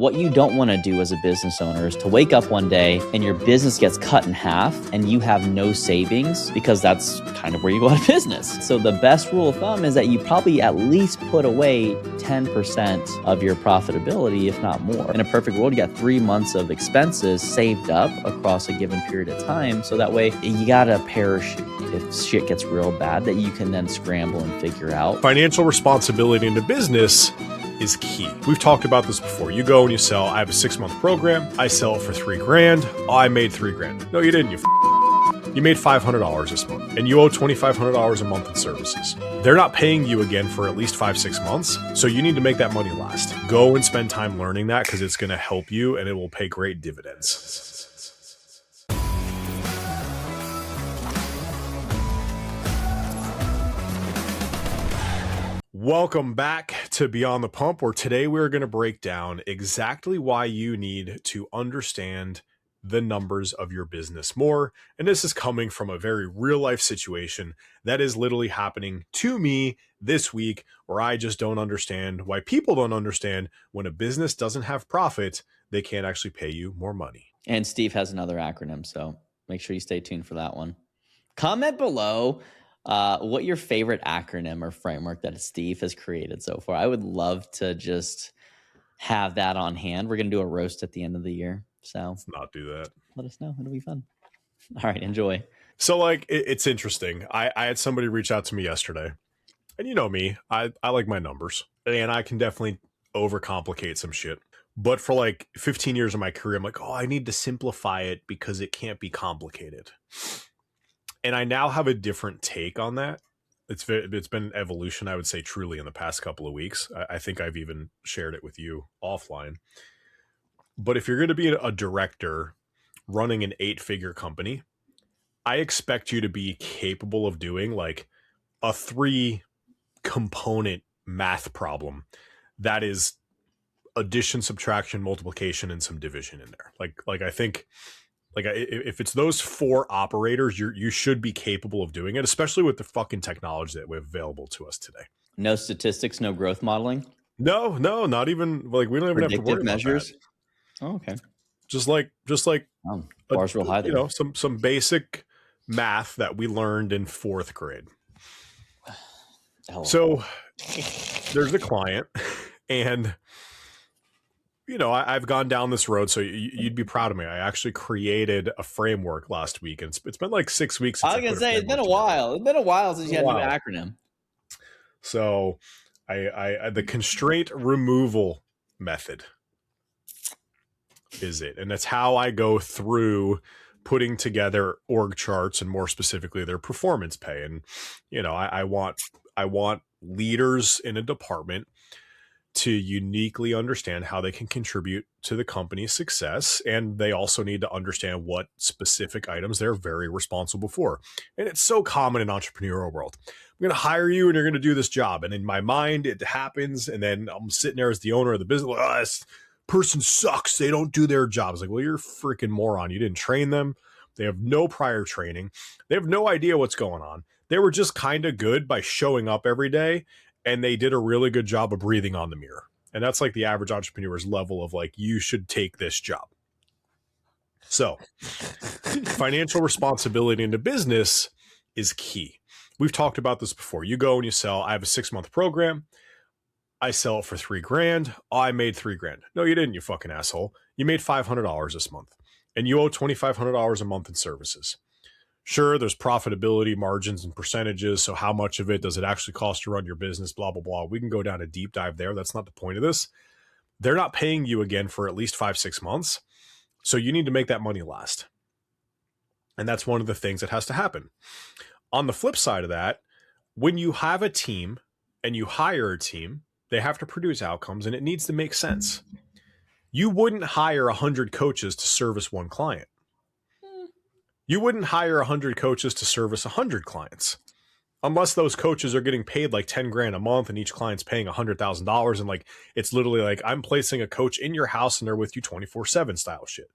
What you don't want to do as a business owner is to wake up one day and your business gets cut in half and you have no savings, because that's kind of where you go out of business. So the best rule of thumb is that you probably at least put away 10% of your profitability, if not more. In a perfect world, you got 3 months of expenses saved up across a given period of time. So that way you got a parachute if shit gets real bad that you can then scramble and figure out. Financial responsibility in the business is key. We've talked about this before. You go and you sell. I have a 6-month program. I sell it for $3,000. Oh, I made $3,000. No, you didn't. You made $500 this month, and you owe $2,500 a month in services. They're not paying you again for at least 5-6 months, so you need to make that money last. Go and spend time learning that, because it's going to help you and it will pay great dividends. Welcome back to Beyond the Pump, where today we're going to break down exactly why you need to understand the numbers of your business more. And this is coming from a very real life situation that is literally happening to me this week, where I just don't understand why people don't understand when a business doesn't have profit, they can't actually pay you more money. And Steve has another acronym, so make sure you stay tuned for that one. Comment below what your favorite acronym or framework that Steve has created so far. I would love to just have that on hand. We're going to do a roast at the end of the year. So let's not do that. Let us know. It'll be fun. All right. Enjoy. So it's interesting. I had somebody reach out to me yesterday, and you know me, I like my numbers, and I can definitely overcomplicate some shit. But for 15 years of my career, I'm like, oh, I need to simplify it because it can't be complicated. And I now have a different take on that. It's been evolution, I would say, truly in the past couple of weeks. I think I've even shared it with you offline. But if you're going to be a director running an 8-figure company, I expect you to be capable of doing a 3-component math problem that is addition, subtraction, multiplication, and some division in there. I think if it's those 4 operators, you should be capable of doing it, especially with the fucking technology that we have available to us today. No statistics, no growth modeling. No, not even we don't even have to worry measures. About that. Oh, okay. Just like bars real high there. Some basic math that we learned in 4th grade. So there's a client, and I've gone down this road, so you'd be proud of me. I actually created a framework last week, and it's been 6 weeks. I was going to say, it's been a while. It's been a while since you had a new acronym. So I the constraint removal method is it. And that's how I go through putting together org charts, and more specifically their performance pay. And, I want leaders in a department to uniquely understand how they can contribute to the company's success. And they also need to understand what specific items they're very responsible for. And it's so common in entrepreneurial world. I'm going to hire you and you're going to do this job. And in my mind, it happens. And then I'm sitting there as the owner of the business. This person sucks. They don't do their jobs. Well, you're a freaking moron. You didn't train them. They have no prior training. They have no idea what's going on. They were just kind of good by showing up every day. And they did a really good job of breathing on the mirror. And that's the average entrepreneur's level of you should take this job. So financial responsibility in the business is key. We've talked about this before. You go and you sell. I have a 6-month program. I sell it for $3,000. Oh, I made $3,000. No, you didn't, you fucking asshole. You made $500 this month, and you owe $2,500 a month in services. Sure, there's profitability margins and percentages. So how much of it does it actually cost to run your business? Blah, blah, blah. We can go down a deep dive there. That's not the point of this. They're not paying you again for at least 5-6 months. So you need to make that money last. And that's one of the things that has to happen. On the flip side of that, when you have a team and you hire a team, they have to produce outcomes, and it needs to make sense. You wouldn't hire 100 coaches to service one client. You wouldn't hire 100 coaches to service 100 clients, unless those coaches are getting paid $10,000 a month and each client's paying $100,000. And it's literally I'm placing a coach in your house and they're with you 24/7 style shit.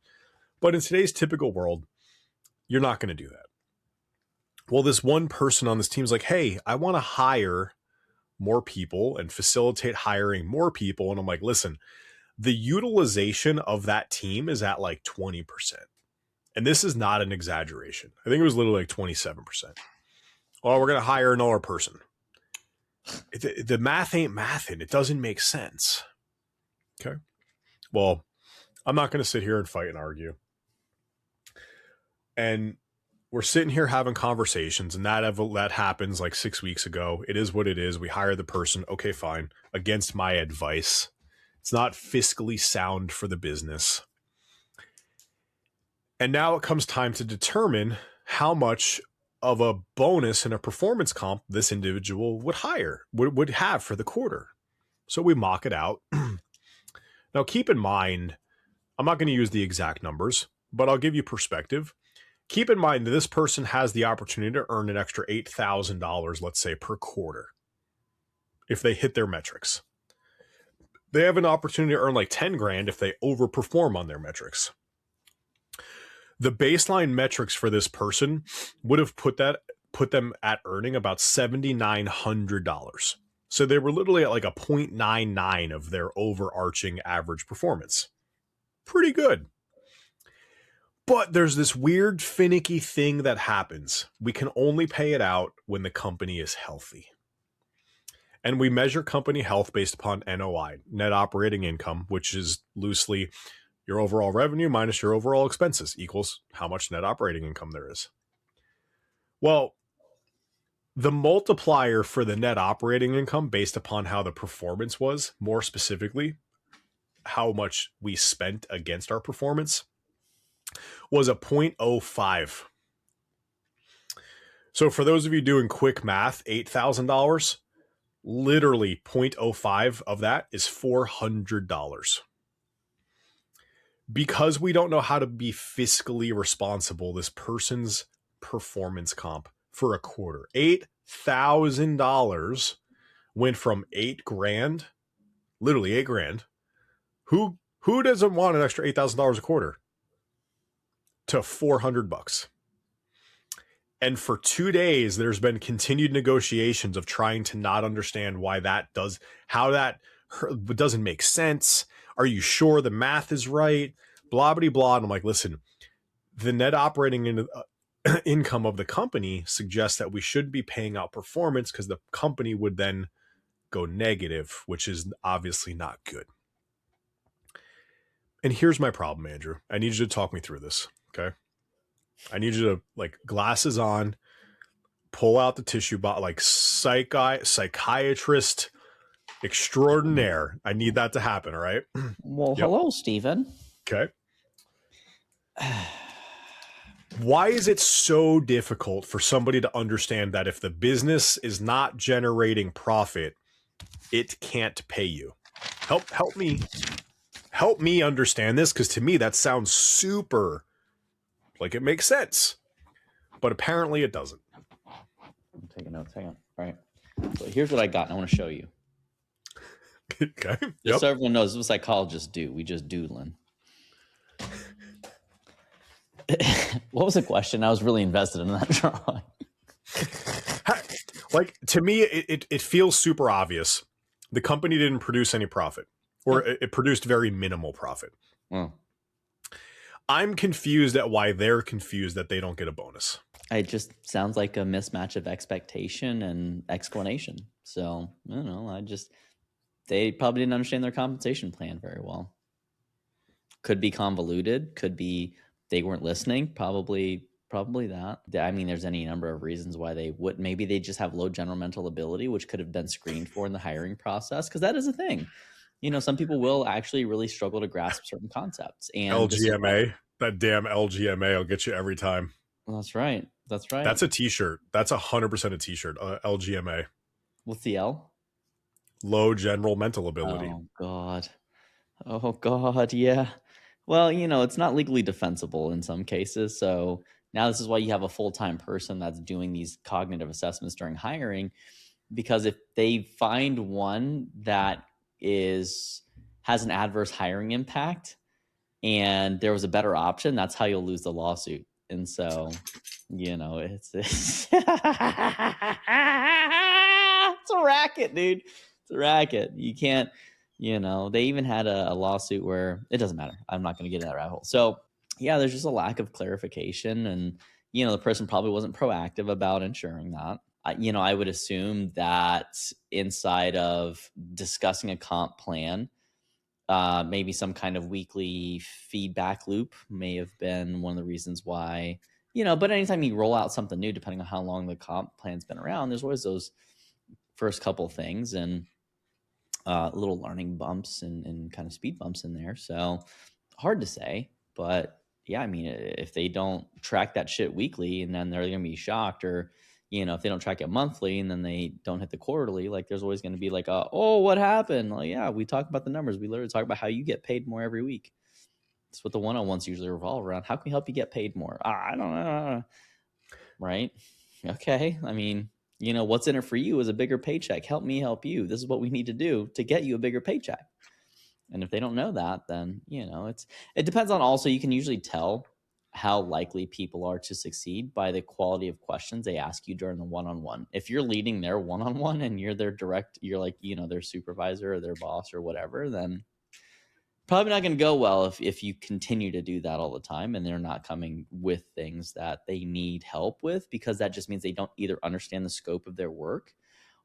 But in today's typical world, you're not going to do that. Well, this one person on this team is hey, I want to hire more people and facilitate hiring more people. And I'm listen, the utilization of that team is at like 20%. And this is not an exaggeration. I think it was literally like 27%. Oh, we're going to hire another person. The math ain't mathing. It doesn't make sense. Okay. Well, I'm not going to sit here and fight and argue. And we're sitting here having conversations, and that happens like 6 weeks ago. It is what it is. We hire the person. Okay, fine. Against my advice. It's not fiscally sound for the business. And now it comes time to determine how much of a bonus and a performance comp this individual would have for the quarter. So we mock it out. Now, keep in mind, I'm not going to use the exact numbers, but I'll give you perspective. Keep in mind that this person has the opportunity to earn an extra $8,000, let's say, per quarter, if they hit their metrics. They have an opportunity to earn like 10 grand if they overperform on their metrics. The baseline metrics for this person would have put them at earning about $7,900. So they were literally at like a 0.99 of their overarching average performance. Pretty good. But there's this weird finicky thing that happens. We can only pay it out when the company is healthy. And we measure company health based upon NOI, net operating income, which is loosely your overall revenue minus your overall expenses equals how much net operating income there is. Well, the multiplier for the net operating income based upon how the performance was, more specifically, how much we spent against our performance, was a 0.05. So for those of you doing quick math, $8,000, literally 0.05 of that is $400. Because we don't know how to be fiscally responsible, this person's performance comp for a quarter, $8,000 went from $8,000, literally $8,000. Who doesn't want an extra $8,000 a quarter? To $400. And for 2 days, there's been continued negotiations of trying to not understand how that doesn't make sense. Are you sure the math is right? Blah, blah, blah. And I'm like, listen, the net operating income of the company suggests that we should be paying out performance because the company would then go negative, which is obviously not good. And here's my problem, Andrew. I need you to talk me through this, okay? I need you to, like, glasses on, pull out the tissue box, like psychiatrist extraordinaire. I need that to happen, all right? Well, hello, Stephen. Okay. Why is it so difficult for somebody to understand that if the business is not generating profit, it can't pay you? Help me understand this, because to me that sounds super like it makes sense, but apparently it doesn't. I'm taking notes. Hang on. All right. So here's what I got. And I want to show you. Okay. Just so everyone knows, this is what psychologists do. We just doodling. What was the question? I was really invested in that drawing. Like, to me, it feels super obvious. The company didn't produce any profit, or it produced very minimal profit. Oh. I'm confused at why they're confused that they don't get a bonus. It just sounds like a mismatch of expectation and explanation. So, I don't know. They probably didn't understand their compensation plan very well. Could be convoluted. Could be they weren't listening. Probably that. I mean, there's any number of reasons why they would. Maybe they just have low general mental ability, which could have been screened for in the hiring process, because that is a thing. You know, some people will actually really struggle to grasp certain concepts. And LGMA, that damn LGMA will get you every time. That's right. That's right. That's a t-shirt. That's 100% a t-shirt. LGMA. What's the L? Low general mental ability. Oh God. Yeah. Well, you know, it's not legally defensible in some cases. So now this is why you have a full-time person that's doing these cognitive assessments during hiring, because if they find one that has an adverse hiring impact and there was a better option, that's how you'll lose the lawsuit. And so, you know, it's it's a racket, dude. It's a racket. You can't, They even had a lawsuit where it doesn't matter. I'm not going to get in that rabbit hole. So yeah, there's just a lack of clarification, and the person probably wasn't proactive about ensuring that. I would assume that inside of discussing a comp plan, maybe some kind of weekly feedback loop may have been one of the reasons why. But anytime you roll out something new, depending on how long the comp plan's been around, there's always those first couple things and little learning bumps and kind of speed bumps in there. So hard to say, but yeah, I mean, if they don't track that shit weekly and then they're going to be shocked, or, if they don't track it monthly and then they don't hit the quarterly, like there's always going to be like, oh, what happened? Like, yeah, we talk about the numbers. We literally talk about how you get paid more every week. That's what the one-on-ones usually revolve around. How can we help you get paid more? I don't know. Right. Okay. I mean, what's in it for you is a bigger paycheck. Help me help you. This is what we need to do to get you a bigger paycheck. And if they don't know that, then, it depends on, also, you can usually tell how likely people are to succeed by the quality of questions they ask you during the one-on-one. If you're leading their one-on-one and you're their you're like, their supervisor or their boss or whatever, then probably not going to go well if you continue to do that all the time and they're not coming with things that they need help with, because that just means they don't either understand the scope of their work,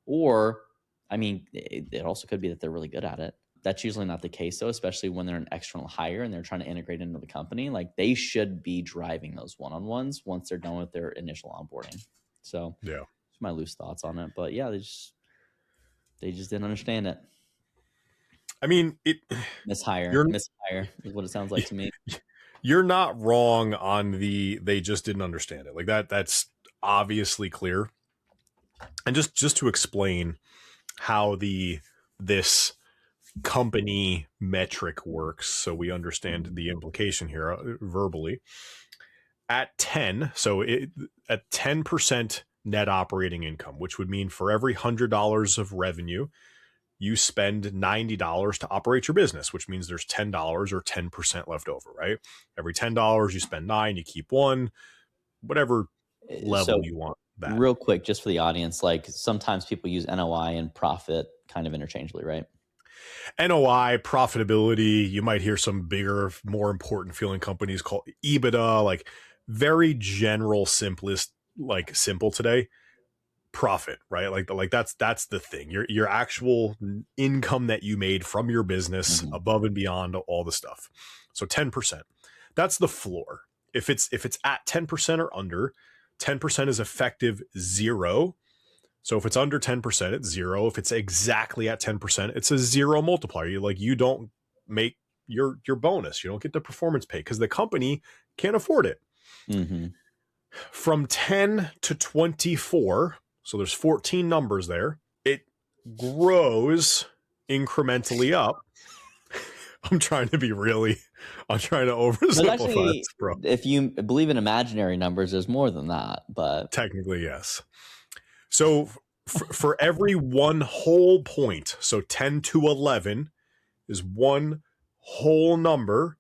or, I mean, it also could be that they're really good at it. That's usually not the case, though, especially when they're an external hire and they're trying to integrate into the company. Like, they should be driving those one-on-ones once they're done with their initial onboarding. So yeah, that's my loose thoughts on it. But yeah, they just didn't understand it. I mean, Mishire is what it sounds like to me. You're not wrong on they just didn't understand it. Like that's obviously clear. And just to explain how this company metric works, so we understand the implication here verbally. At 10, so at 10% net operating income, which would mean for every $100 of revenue, you spend $90 to operate your business, which means there's $10 or 10% left over, right? Every $10, you spend $9, you keep $1, whatever level you want that. Real quick, just for the audience, like sometimes people use NOI and profit kind of interchangeably, right? NOI, profitability, you might hear some bigger, more important feeling companies call EBITDA, like very general, simplest, like simple today. Profit, right? Like that's the thing. Your actual income that you made from your business, above and beyond all the stuff. So 10%. That's the floor. If it's at 10% or under, 10% is effective 0. So if it's under 10%, it's 0. If it's exactly at 10%, it's a 0 multiplier. You don't make your bonus. You don't get the performance pay because the company can't afford it. Mm-hmm. From 10 to 24, so there's 14 numbers there, it grows incrementally up. I'm trying to oversimplify this, bro. If you believe in imaginary numbers, there's more than that, but technically, yes. So for every one whole point, so 10 to 11 is one whole number,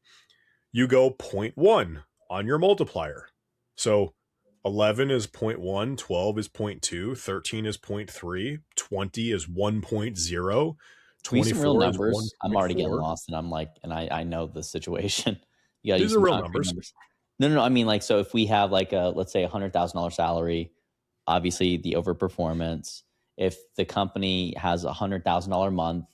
you go 0.1 on your multiplier. So 11 is 0.1, 12 is 0.2, 13 is 0.3, 20 is 1.0, 24 real numbers. Is 1.4. I'm already getting lost, and I'm like, and I know the situation. You gotta These are real numbers. No. I mean, like, so if we have like let's say $100,000 salary, obviously the overperformance. If the company has $100,000 month,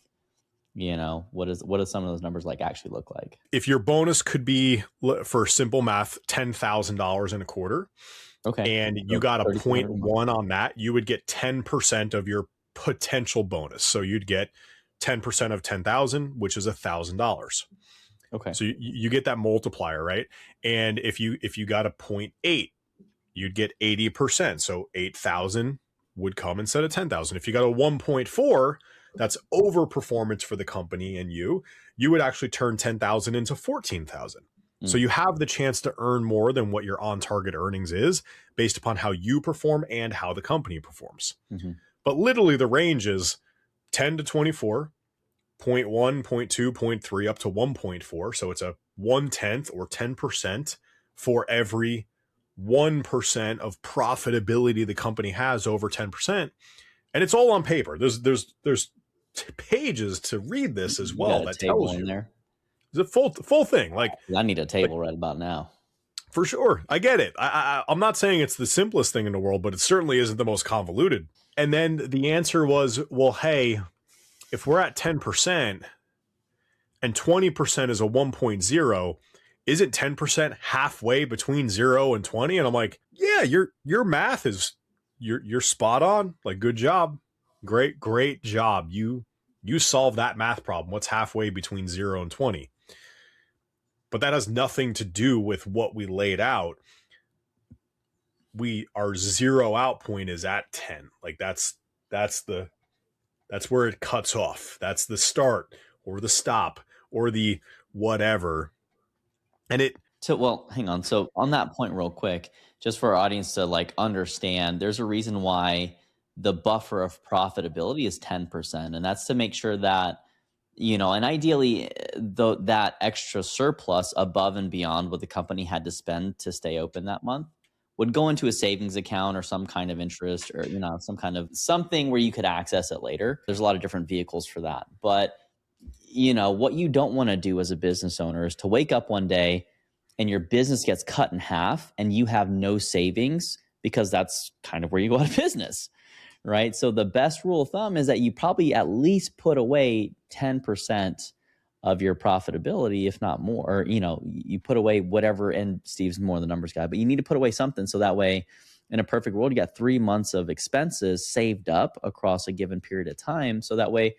what does some of those numbers like actually look like? If your bonus could be, for simple math, $10,000 in a quarter, okay, and you got a 0.1 on that, you would get 10% of your potential bonus. So you'd get 10% of 10,000, which is $1,000. Okay. So you get that multiplier, right? And if you got a 0.8, you'd get 80%. So 8,000 would come instead of 10,000. If you got a 1.4, that's overperformance for the company and you would actually turn 10,000 into 14,000. So you have the chance to earn more than what your on target earnings is based upon how you perform and how the company performs. Mm-hmm. But literally the range is 10 to 24, 0.1, 0.2, 0.3 up to 1.4. So it's a 1/10 or 10% for every 1% of profitability the company has over 10%. And it's all on paper. There's pages to read this as You got well. a That table tells in you there? the full thing. I need a table right about now. For sure, I get it. I'm not saying it's the simplest thing in the world, but it certainly isn't the most convoluted. And then the answer was, well, hey, if we're at 10% and 20% is a 1.0, isn't 10% halfway between 0 and 20? And I'm like, yeah, your math is you're spot on. Like, good job. Great job. You solved that math problem. What's halfway between 0 and 20? But that has nothing to do with what we laid out. Our zero out point is at 10. Like, that's where it cuts off. That's the start or the stop or the whatever. And Well, hang on. So on that point real quick, just for our audience to like understand, there's a reason why the buffer of profitability is 10%. And that's to make sure that, and ideally that extra surplus above and beyond what the company had to spend to stay open that month would go into a savings account or some kind of interest or, some kind of something where you could access it later. There's a lot of different vehicles for that. But, what you don't want to do as a business owner is to wake up one day and your business gets cut in half and you have no savings, because that's kind of where you go out of business, right? So the best rule of thumb is that you probably at least put away 10% of your profitability, if not more, or, you put away whatever, and Steve's more the numbers guy, but you need to put away something. So that way, in a perfect world, you got 3 months of expenses saved up across a given period of time. So that way,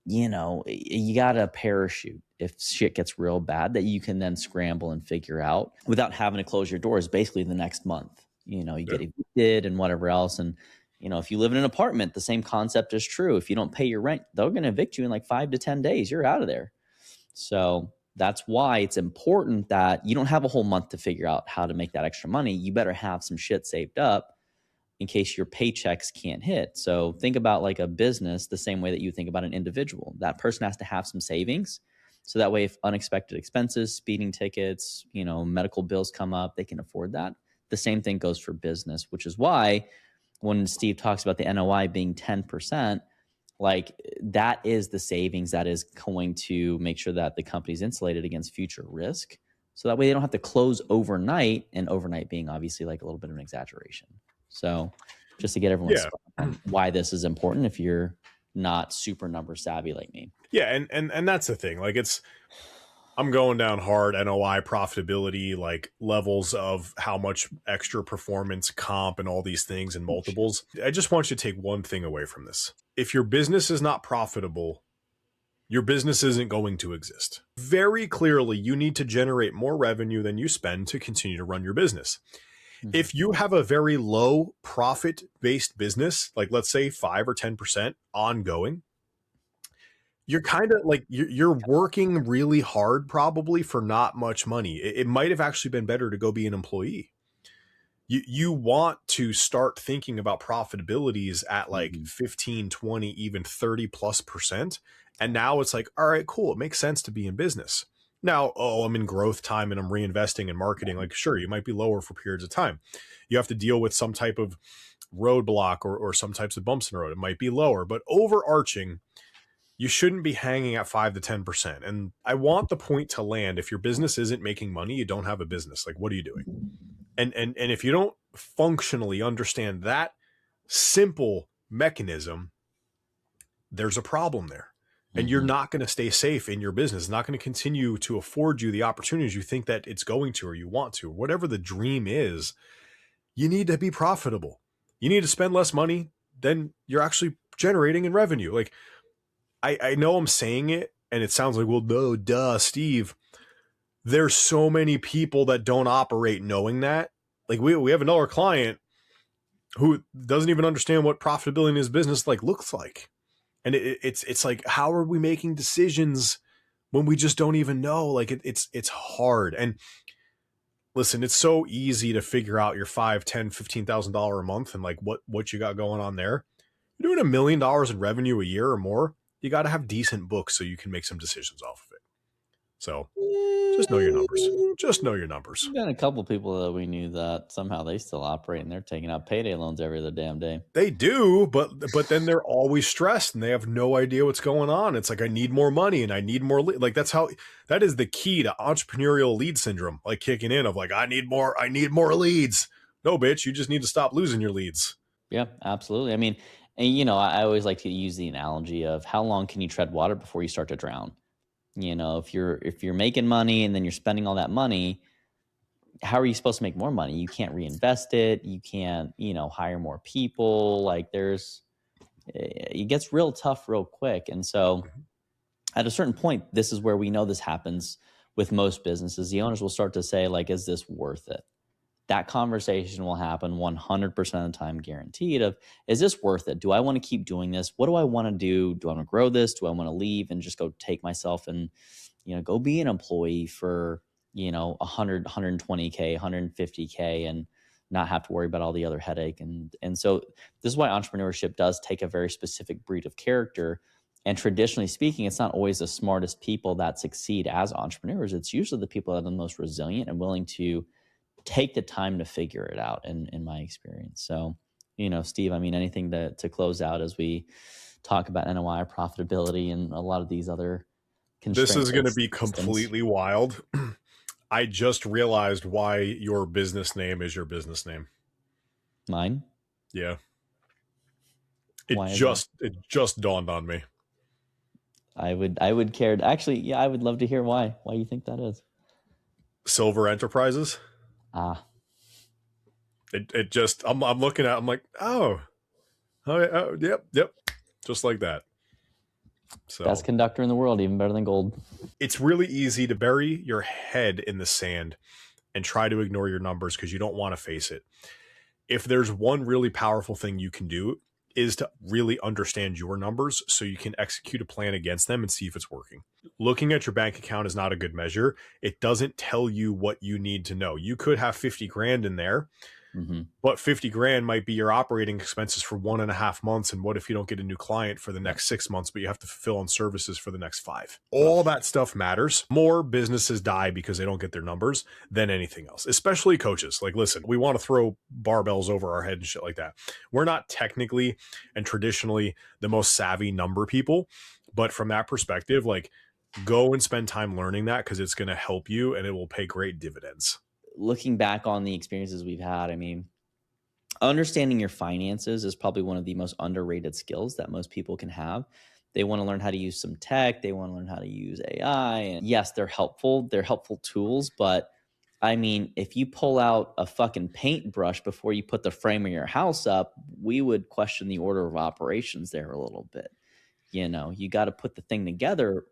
you got a parachute if shit gets real bad that you can then scramble and figure out without having to close your doors basically the next month. You get evicted and whatever else. And, if you live in an apartment, the same concept is true. If you don't pay your rent, they're going to evict you in like 5 to 10 days. You're out of there. So that's why it's important that you don't have a whole month to figure out how to make that extra money. You better have some shit saved up in case your paychecks can't hit. So think about like a business the same way that you think about an individual. That person has to have some savings. So that way, if unexpected expenses, speeding tickets, medical bills come up, they can afford that. The same thing goes for business, which is why when Steve talks about the NOI being 10%, like that is the savings that is going to make sure that the company's insulated against future risk. So that way they don't have to close overnight, and overnight being obviously like a little bit of an exaggeration. So just to get everyone's why this is important if you're not super number savvy like me. Yeah, and that's the thing. Like, I'm going down hard NOI profitability, like levels of how much extra performance comp and all these things and multiples. I just want you to take one thing away from this. If your business is not profitable, your business isn't going to exist. Very clearly, you need to generate more revenue than you spend to continue to run your business. If you have a very low profit-based business, like let's say 5 or 10% ongoing, you're kind of like you're working really hard probably for not much money. It might have actually been better to go be an employee. You want to start thinking about profitabilities at like 15, 20, even 30+%. And now it's like, all right, cool. It makes sense to be in business. Now, I'm in growth time and I'm reinvesting in marketing. Like, sure, you might be lower for periods of time. You have to deal with some type of roadblock or some types of bumps in the road. It might be lower, but overarching, you shouldn't be hanging at 5 to 10%. And I want the point to land. If your business isn't making money, you don't have a business. Like, what are you doing? And if you don't functionally understand that simple mechanism, there's a problem there. And you're not going to stay safe in your business. It's not going to continue to afford you the opportunities you think that it's going to, or you want to, or whatever the dream is. You need to be profitable. You need to spend less money than you're actually generating in revenue. Like, I know I'm saying it and it sounds like, well, no, duh, Steve. There's so many people that don't operate knowing that. Like, we have another client who doesn't even understand what profitability in his business like looks like. And it's like, how are we making decisions when we just don't even know? Like, it's hard. And listen, it's so easy to figure out your $5,000, $10,000, $15,000 a month and like what you got going on there. You're doing $1 million in revenue a year or more. You got to have decent books so you can make some decisions off of it. So just know your numbers. Just know your numbers. Been a couple people that we knew that somehow they still operate and they're taking out payday loans every other damn day. They do, but then they're always stressed and they have no idea what's going on. It's like, I need more money and I need more like that is the key to entrepreneurial lead syndrome, like kicking in of like, I need more leads. No, bitch, you just need to stop losing your leads. Yeah, absolutely. I mean, and you know, I always like to use the analogy of how long can you tread water before you start to drown? You know, if you're making money and then you're spending all that money, how are you supposed to make more money? You can't reinvest it. You can't, you know, hire more people. Like it gets real tough real quick. And so at a certain point, this is where we know this happens with most businesses. The owners will start to say, like, is this worth it? That conversation will happen 100% of the time, guaranteed, of, is this worth it? Do I want to keep doing this? What do I want to do? Do I want to grow this? Do I want to leave and just go take myself and, you know, go be an employee for, you know, 100, 120K, 150K and not have to worry about all the other headache. And so this is why entrepreneurship does take a very specific breed of character. And traditionally speaking, it's not always the smartest people that succeed as entrepreneurs. It's usually the people that are the most resilient and willing to take the time to figure it out in my experience. So, you know, Steve, I mean, anything to close out as we talk about NOI profitability and a lot of these other constraints. This is going to be completely wild. I just realized why your business name is your business name. Mine? Yeah. It just dawned on me. I would care. Actually, yeah, I would love to hear why you think that is. Silver Enterprises. It just, I'm looking at, I'm like, oh, yep. Just like that. So best conductor in the world, even better than gold. It's really easy to bury your head in the sand and try to ignore your numbers because you don't want to face it. If there's one really powerful thing you can do, is to really understand your numbers so you can execute a plan against them and see if it's working. Looking at your bank account is not a good measure. It doesn't tell you what you need to know. You could have 50 grand in there, but 50 grand might be your operating expenses for 1.5 months. And what if you don't get a new client for the next 6 months, but you have to fulfill on services for the next 5? All that stuff matters. More businesses die because they don't get their numbers than anything else, especially coaches. Like, listen, we want to throw barbells over our head and shit like that. We're not technically and traditionally the most savvy number people, but from that perspective, like, go and spend time learning that because it's going to help you and it will pay great dividends. Looking back on the experiences we've had, I mean, understanding your finances is probably one of the most underrated skills that most people can have. They want to learn how to use some tech. They want to learn how to use AI. And yes, they're helpful. They're helpful tools. But I mean, if you pull out a fucking paintbrush before you put the frame of your house up, we would question the order of operations there a little bit. You know, you got to put the thing together,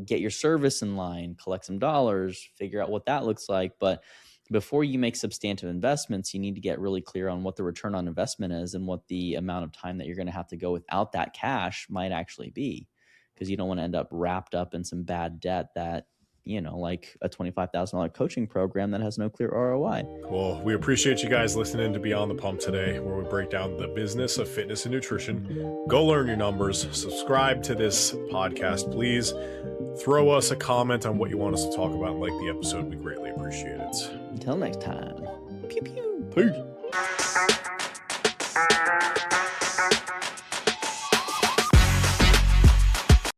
get your service in line, collect some dollars, figure out what that looks like. But before you make substantive investments, you need to get really clear on what the return on investment is and what the amount of time that you're going to have to go without that cash might actually be, because you don't want to end up wrapped up in some bad debt that, you know, like a $25,000 coaching program that has no clear ROI. Well, we appreciate you guys listening to Beyond the Pump today, where we break down the business of fitness and nutrition. Go learn your numbers. Subscribe to this podcast, please. Throw us a comment on what you want us to talk about and like the episode. We greatly appreciate it. Until next time. Pew pew. Peace.